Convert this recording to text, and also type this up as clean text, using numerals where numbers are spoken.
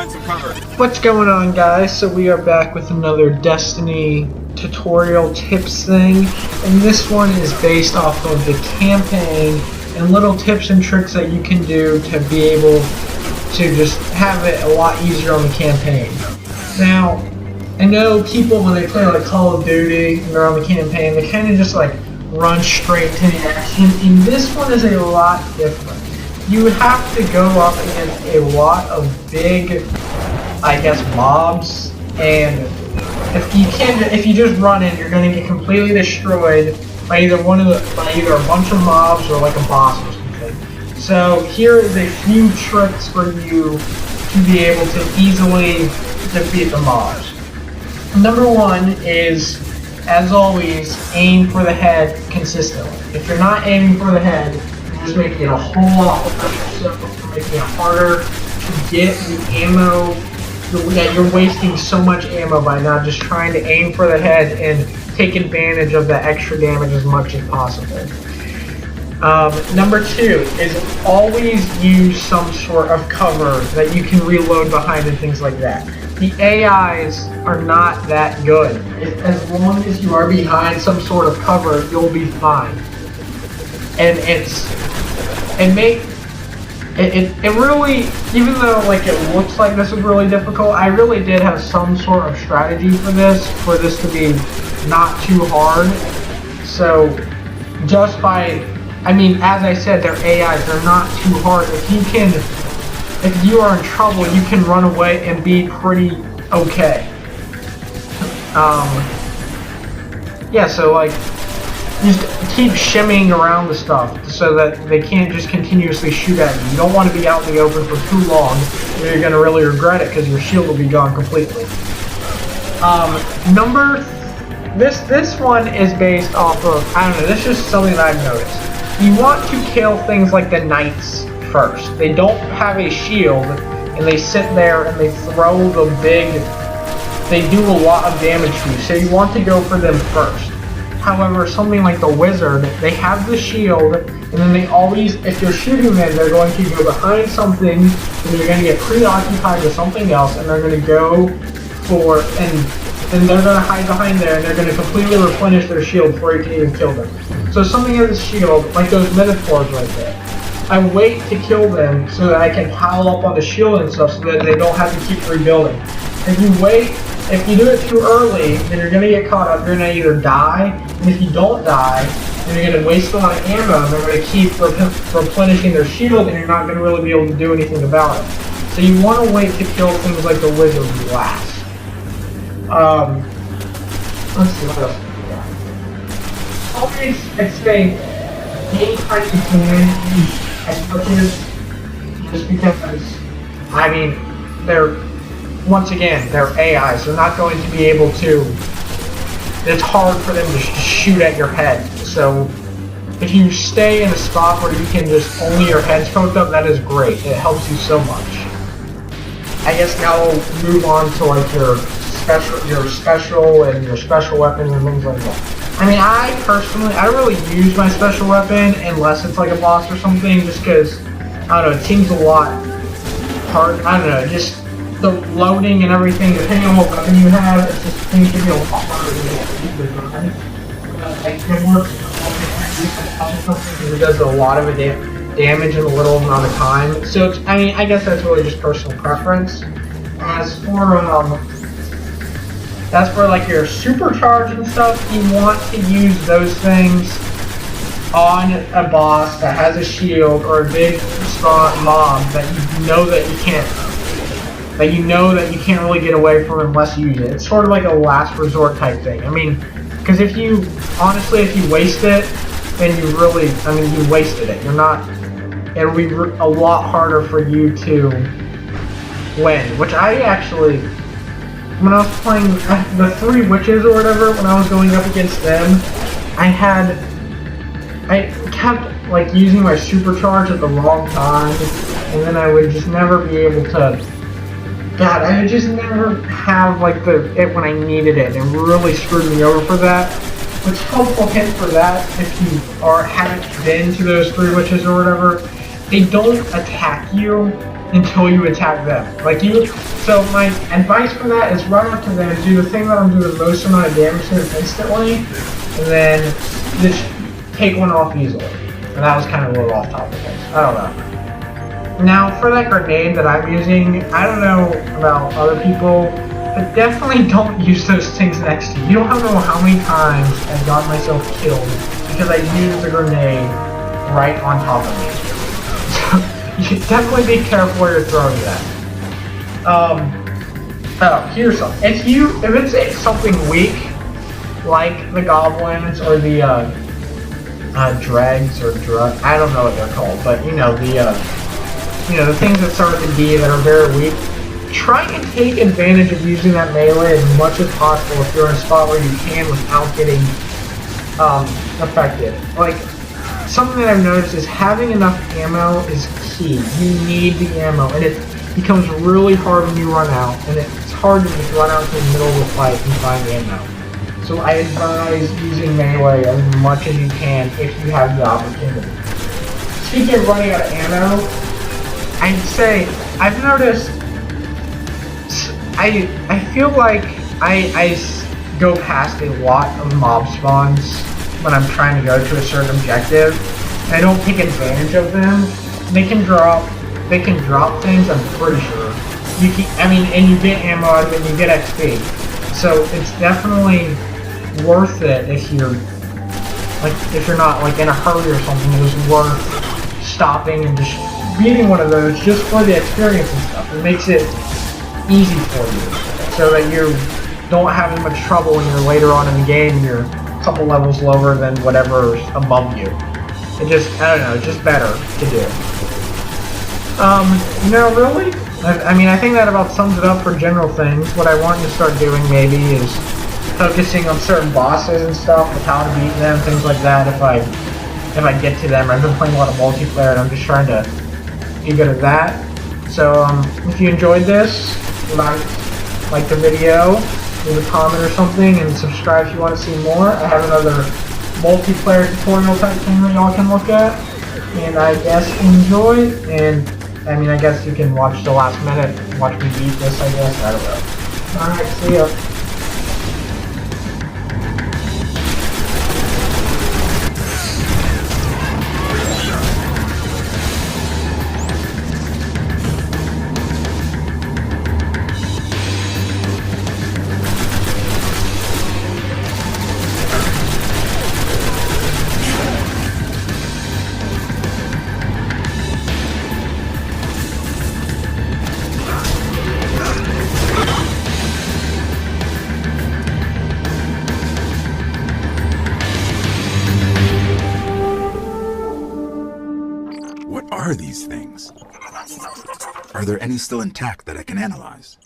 find some cover. What's going on, guys? So we are back with another Destiny tutorial tips thing, and this one is based off of the campaign and little tips and tricks that you can do to be able to just have it a lot easier on the campaign. Now, I know people when they play like Call of Duty and they're on the campaign, they kind of just like run straight to the action, and this one is a lot different. You have to go up against a lot of big, I guess, mobs, and if you just run in, you're going to get completely destroyed by either a bunch of mobs or like a boss or something. So here is a few tricks for you to be able to easily defeat the mobs. Number one is, as always, aim for the head consistently. If you're not aiming for the head, you're just making it a whole lot harder. You're making it harder to get the ammo. Yeah, you're wasting so much ammo by not just trying to aim for the head and take advantage of the extra damage as much as possible. Number two is always use some sort of cover that you can reload behind and things like that. The AIs are not that good. As long as you are behind some sort of cover, you'll be fine. And it really, even though like it looks like this is really difficult, I really did have some sort of strategy for this to be not too hard. So just by, I mean, as I said, their AIs, they're not too hard. If you are in trouble, you can run away and be pretty okay. Yeah, so like, just keep shimmying around the stuff so that they can't just continuously shoot at you. You don't want to be out in the open for too long, or you're going to really regret it because your shield will be gone completely. This one is based off of, I don't know, this is just something that I've noticed. You want to kill things like the knights first. They don't have a shield, and they sit there and they throw they do a lot of damage to you, so you want to go for them first. However, something like the wizard, they have the shield, and then they always, if you're shooting them, they're going to go behind something, and you're going to get preoccupied with something else, and they're going to go for, and they're going to hide behind there, and they're going to completely replenish their shield before you can even kill them. So something as a shield, like those metaphors right there, I wait to kill them so that I can pile up on the shield and stuff so that they don't have to keep rebuilding. If you do it too early, then you're going to get caught up, you're going to either die, and if you don't die, then you're going to waste a lot of ammo, and they're going to keep replenishing their shield, and you're not going to really be able to do anything about it. So you want to wait to kill things like the wizard last. Let's see what else we got. Always, I'd say, anytime you can use expletives, just because, I mean, they're AIs. They're not going to be able to, it's hard for them to shoot at your head. So if you stay in a spot where you can just, only your head's poked up, that is great. It helps you so much. I guess now we'll move on to like your special and your special weapons and things like that. I mean, I really use my special weapon unless it's like a boss or something, just because, I don't know, it seems a lot hard. I don't know, just the loading and everything, depending on what weapon you have, it just seems to be a lot harder to get. It does a lot of damage in a little amount of time. So, I guess that's really just personal preference. As for like your supercharge and stuff, you want to use those things on a boss that has a shield or a big strong mob that you know that you can't really get away from unless you use it. It's sort of like a last resort type thing. I mean, because if you waste it, then you wasted it. It'll be a lot harder for you to win, which when I was playing the 3 witches or whatever, when I was going up against them, I kept like using my supercharge at the wrong time, and then I would just never be able to, I would just never have like it when I needed it, and really screwed me over for that. Which, helpful hint for that, if you haven't been to those 3 witches or whatever, they don't attack you until you attack them. Like you, so my advice for that is run up to them, do the thing that'll do the most amount of damage to them instantly, and then just take one off easily. And that was kind of a little off topic. I don't know. Now for that grenade that I'm using, I don't know about other people, but definitely don't use those things next to you. You don't know how many times I've gotten myself killed because I used the grenade right on top of me. You should definitely be careful where you're throwing that. Oh, here's something. If it's something weak, like the goblins or the dregs or I don't know what they're called, but you know the things that start with the D that are very weak. Try and take advantage of using that melee as much as possible if you're in a spot where you can without getting affected. Like, something that I've noticed is having enough ammo is key. You need the ammo, and it becomes really hard when you run out, and it's hard to just run out to the middle of the fight and find ammo. So I advise using melee as much as you can if you have the opportunity. Speaking of running out of ammo, I'd say I've noticed I feel like I go past a lot of mob spawns when I'm trying to go to a certain objective, and I don't take advantage of them. They can drop things, I'm pretty sure. And you get ammo out of it, and you get XP. So it's definitely worth it if you're not like in a hurry or something. It is worth stopping and just beating one of those just for the experience and stuff. It makes it easy for you, so that you don't have as much trouble when you're later on in the game and you're a couple levels lower than whatever's above you. I don't know, it's just better to do. Really, I think that about sums it up for general things. What I want to start doing maybe is focusing on certain bosses and stuff, with how to beat them, things like that. If I get to them, I've been playing a lot of multiplayer, and I'm just trying to be good at that. So if you enjoyed this, like the video, leave a comment or something, and subscribe if you want to see more. I have another multiplayer tutorial type thing that y'all can look at, and I guess enjoy. And I guess you can watch the last minute, watch me beat this. I guess I don't know. All right, see ya. What are these things? Are there any still intact that I can analyze?